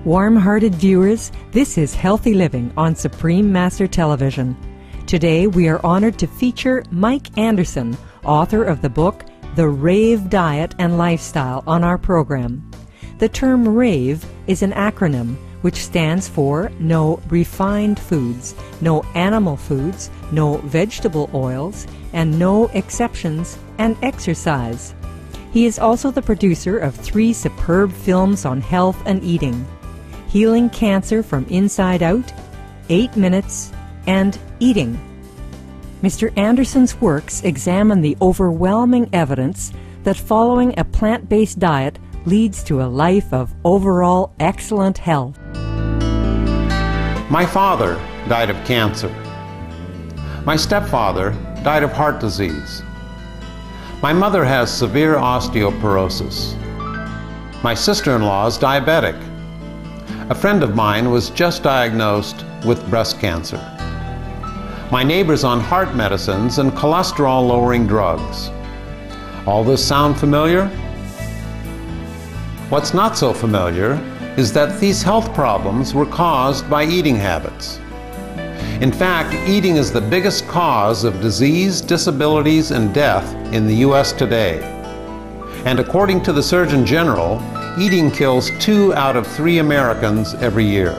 Warm-hearted viewers, this is Healthy Living on Supreme Master Television. Today we are honored to feature Mike Anderson, author of the book The RAVE Diet and Lifestyle, on our program. The term RAVE is an acronym which stands for No Refined Foods, No Animal Foods, No Vegetable Oils, and No Exceptions, and Exercise. He is also the producer of 3 superb films on health and eating: Healing Cancer from Inside Out, 8 Minutes, and Eating. Mr. Anderson's works examine the overwhelming evidence that following a plant-based diet leads to a life of overall excellent health. My father died of cancer. My stepfather died of heart disease. My mother has severe osteoporosis. My sister-in-law is diabetic. A friend of mine was just diagnosed with breast cancer. My neighbor's on heart medicines and cholesterol-lowering drugs. All this sound familiar? What's not so familiar is that these health problems were caused by eating habits. In fact, eating is the biggest cause of disease, disabilities, and death in the U.S. today. And according to the Surgeon General, eating kills 2 out of 3 Americans every year.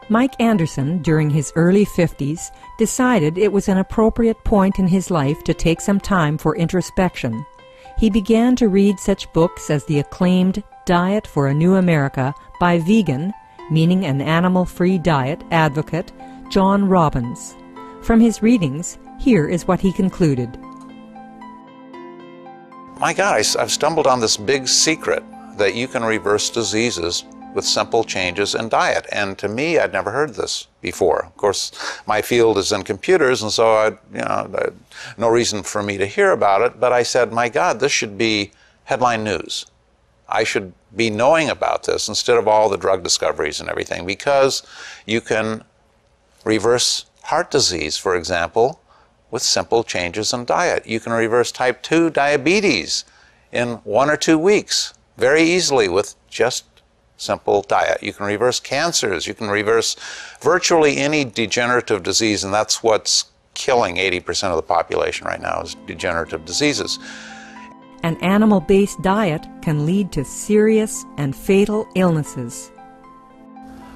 Mike Anderson, during his early 50s, decided it was an appropriate point in his life to take some time for introspection. He began to read such books as the acclaimed Diet for a New America by vegan, meaning an animal-free diet, advocate John Robbins. From his readings, here is what he concluded. My God, I've stumbled on this big secret that you can reverse diseases with simple changes in diet. And to me, I'd never heard this before. Of course, my field is in computers, and so no reason for me to hear about it. But I said, my God, this should be headline news. I should be knowing about this instead of all the drug discoveries and everything, because you can reverse heart disease, for example, with simple changes in diet. You can reverse type 2 diabetes in 1 or 2 weeks very easily with just simple diet. You can reverse cancers. You can reverse virtually any degenerative disease, and that's what's killing 80% of the population right now is degenerative diseases. An animal-based diet can lead to serious and fatal illnesses.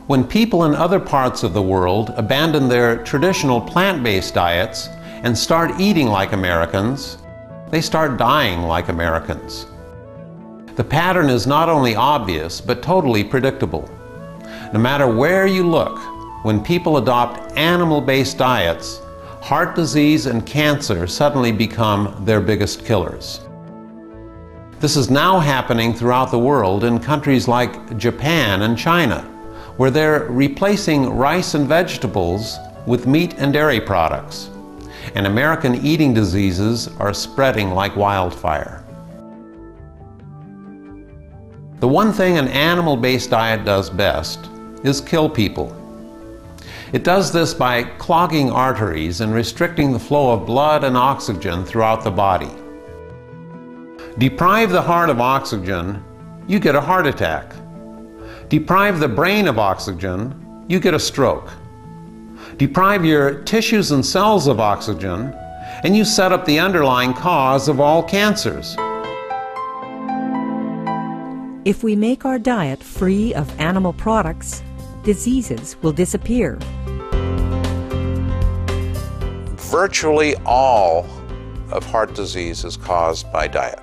When people in other parts of the world abandon their traditional plant-based diets and start eating like Americans, they start dying like Americans. The pattern is not only obvious, but totally predictable. No matter where you look, when people adopt animal-based diets, heart disease and cancer suddenly become their biggest killers. This is now happening throughout the world in countries like Japan and China, where they're replacing rice and vegetables with meat and dairy products. And American eating diseases are spreading like wildfire. The one thing an animal-based diet does best is kill people. It does this by clogging arteries and restricting the flow of blood and oxygen throughout the body. Deprive the heart of oxygen, you get a heart attack. Deprive the brain of oxygen, you get a stroke. Deprive your tissues and cells of oxygen, and you set up the underlying cause of all cancers. If we make our diet free of animal products, diseases will disappear. Virtually all of heart disease is caused by diet.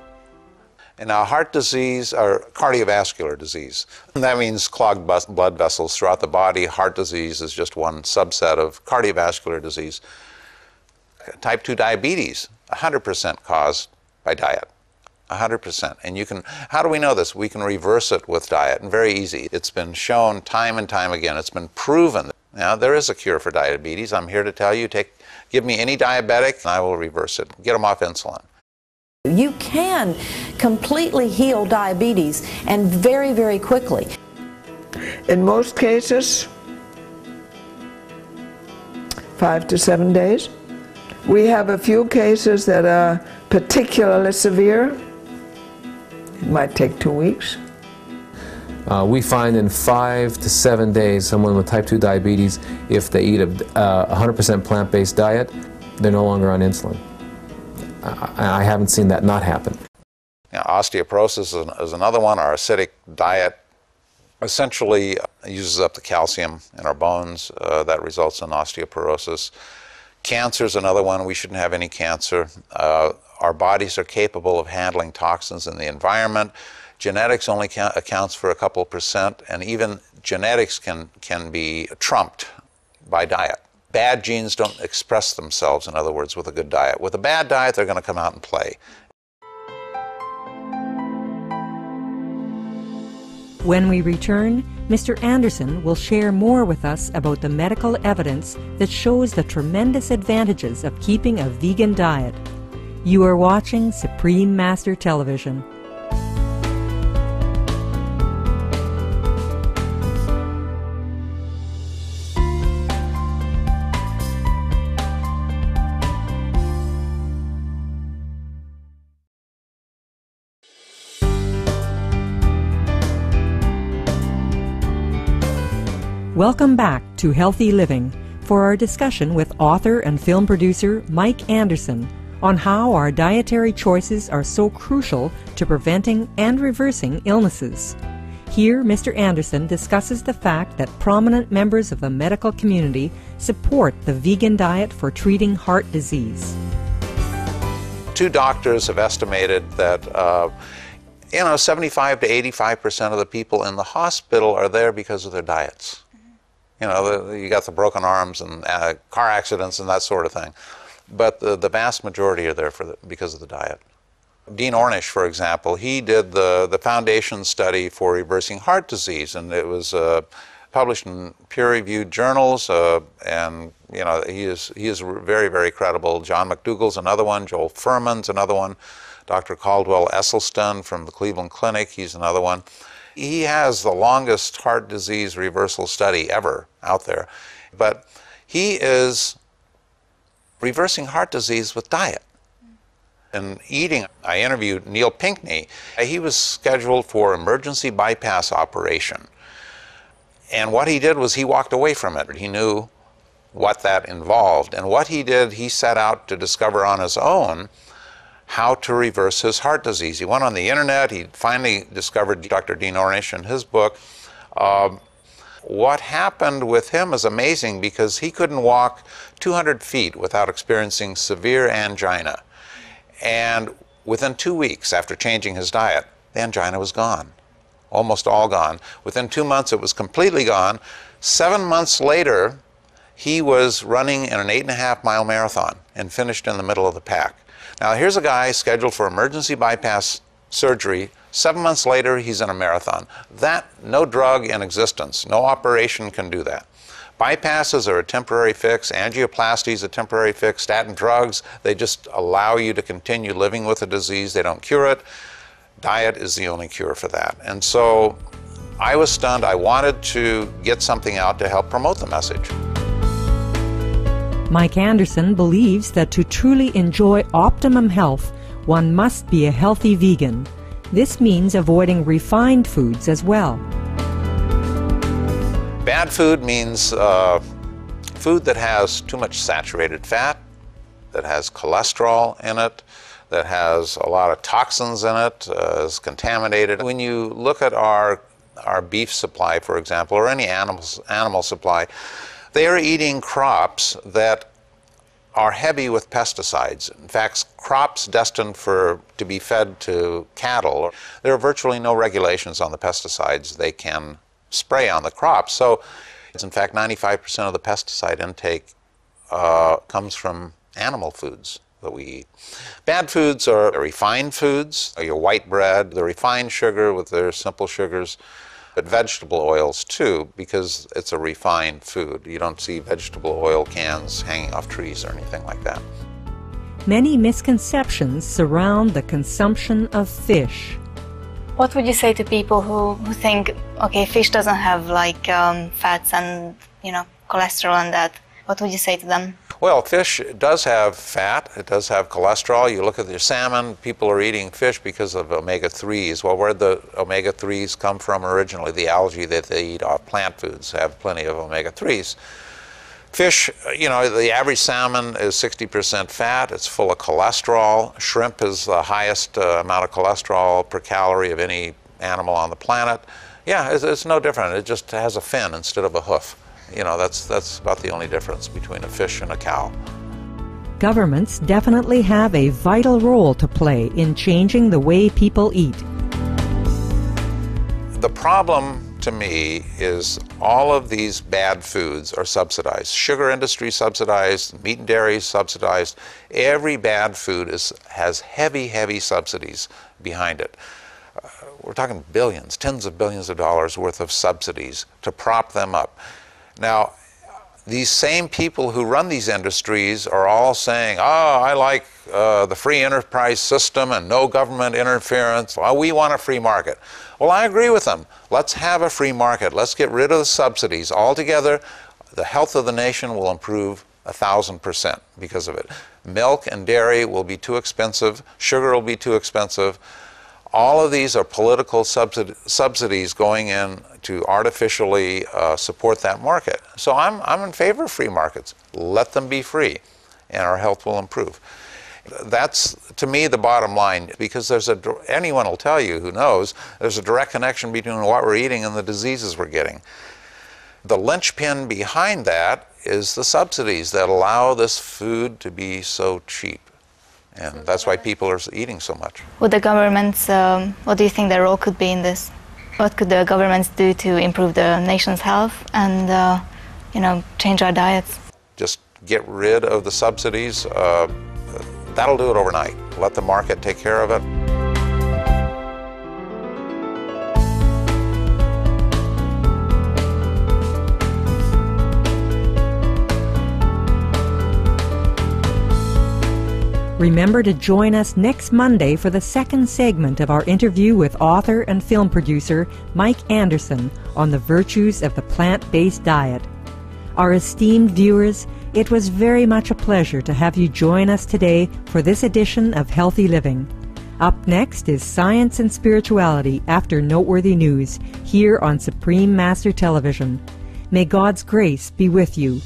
And now heart disease, or cardiovascular disease, and that means clogged blood vessels throughout the body. Heart disease is just one subset of cardiovascular disease. Type 2 diabetes, 100% caused by diet. 100%. And you can, how do we know this? We can reverse it with diet, and very easy. It's been shown time and time again. It's been proven. Now, there is a cure for diabetes. I'm here to tell you, give me any diabetic, and I will reverse it. Get them off insulin. You can completely heal diabetes, and very, very quickly. In most cases, 5 to 7 days. We have a few cases that are particularly severe, It might take 2 weeks. We find in 5 to 7 days someone with type 2 diabetes, if they eat a 100% plant-based diet, they're no longer on insulin. I haven't seen that not happen. Now, osteoporosis is another one. Our acidic diet essentially uses up the calcium in our bones. That results in osteoporosis. Cancer is another one. We shouldn't have any cancer. Our bodies are capable of handling toxins in the environment. Genetics only accounts for a couple percent, and even genetics can be trumped by diet. Bad genes don't express themselves, in other words, with a good diet. With a bad diet, they're going to come out and play. When we return, Mr. Anderson will share more with us about the medical evidence that shows the tremendous advantages of keeping a vegan diet. You are watching Supreme Master Television. Welcome back to Healthy Living for our discussion with author and film producer Mike Anderson on how our dietary choices are so crucial to preventing and reversing illnesses. Here, Mr. Anderson discusses the fact that prominent members of the medical community support the vegan diet for treating heart disease. 2 doctors have estimated that 75 to 85% of the people in the hospital are there because of their diets. You know, you got the broken arms and car accidents and that sort of thing. But the vast majority are there because of the diet. Dean Ornish, for example, he did the foundation study for reversing heart disease, and it was published in peer-reviewed journals, and you know, he is very, very credible. John McDougall's another one, Joel Furman's another one, Dr. Caldwell Esselstyn from the Cleveland Clinic, he's another one. He has the longest heart disease reversal study ever out there, but he is reversing heart disease with diet and eating. I interviewed Neil Pinckney. He was scheduled for emergency bypass operation, and what he did was he walked away from it. He knew what that involved, and what he did, he set out to discover on his own how to reverse his heart disease. He went on the internet, he finally discovered Dr. Dean Ornish in his book. What happened with him is amazing because he couldn't walk 200 feet without experiencing severe angina. And within 2 weeks after changing his diet, the angina was gone, almost all gone. Within 2 months it was completely gone. 7 months later, he was running in an 8.5-mile marathon and finished in the middle of the pack. Now here's a guy scheduled for emergency bypass surgery. 7 months later, he's in a marathon. That, no drug in existence, no operation can do that. Bypasses are a temporary fix. Angioplasty is a temporary fix. Statin drugs, they just allow you to continue living with the disease. They don't cure it. Diet is the only cure for that. And so I was stunned. I wanted to get something out to help promote the message. Mike Anderson believes that to truly enjoy optimum health, one must be a healthy vegan. This means avoiding refined foods as well. Bad food means food that has too much saturated fat, that has cholesterol in it, that has a lot of toxins in it, is contaminated. When you look at our beef supply, for example, or any animal supply, they are eating crops that are heavy with pesticides. In fact, crops destined to be fed to cattle, there are virtually no regulations on the pesticides they can spray on the crops. So, in fact, 95% of the pesticide intake comes from animal foods that we eat. Bad foods are refined foods, your white bread, the refined sugar with their simple sugars, but vegetable oils too, because it's a refined food. You don't see vegetable oil cans hanging off trees or anything like that. Many misconceptions surround the consumption of fish. What would you say to people who think, okay, fish doesn't have like fats and, cholesterol and that? What would you say to them? Well, fish does have fat, it does have cholesterol. You look at your salmon, people are eating fish because of omega-3s. Well, where did the omega-3s come from originally? The algae that they eat off plant foods have plenty of omega-3s. Fish, you know, the average salmon is 60% fat. It's full of cholesterol. Shrimp is the highest amount of cholesterol per calorie of any animal on the planet. Yeah, it's no different. It just has a fin instead of a hoof. You know, that's about the only difference between a fish and a cow. Governments definitely have a vital role to play in changing the way people eat. The problem to me is all of these bad foods are subsidized. Sugar industry subsidized, meat and dairy subsidized. Every bad food has heavy subsidies behind it. We're talking billions, tens of billions of dollars worth of subsidies to prop them up. Now, these same people who run these industries are all saying, oh, I like the free enterprise system and no government interference. Well, we want a free market. Well, I agree with them. Let's have a free market. Let's get rid of the subsidies. Altogether, the health of the nation will improve 1,000% because of it. Milk and dairy will be too expensive. Sugar will be too expensive. All of these are political subsidies going in to artificially support that market. So I'm in favor of free markets. Let them be free, and our health will improve. That's, to me, the bottom line, because anyone will tell you who knows, there's a direct connection between what we're eating and the diseases we're getting. The linchpin behind that is the subsidies that allow this food to be so cheap. And that's why people are eating so much. Would the governments, what do you think their role could be in this? What could the governments do to improve the nation's health and, you know, change our diets? Just get rid of the subsidies. That'll do it overnight. Let the market take care of it. Remember to join us next Monday for the second segment of our interview with author and film producer Mike Anderson on the virtues of the plant-based diet. Our esteemed viewers, it was very much a pleasure to have you join us today for this edition of Healthy Living. Up next is Science and Spirituality after Noteworthy News here on Supreme Master Television. May God's grace be with you.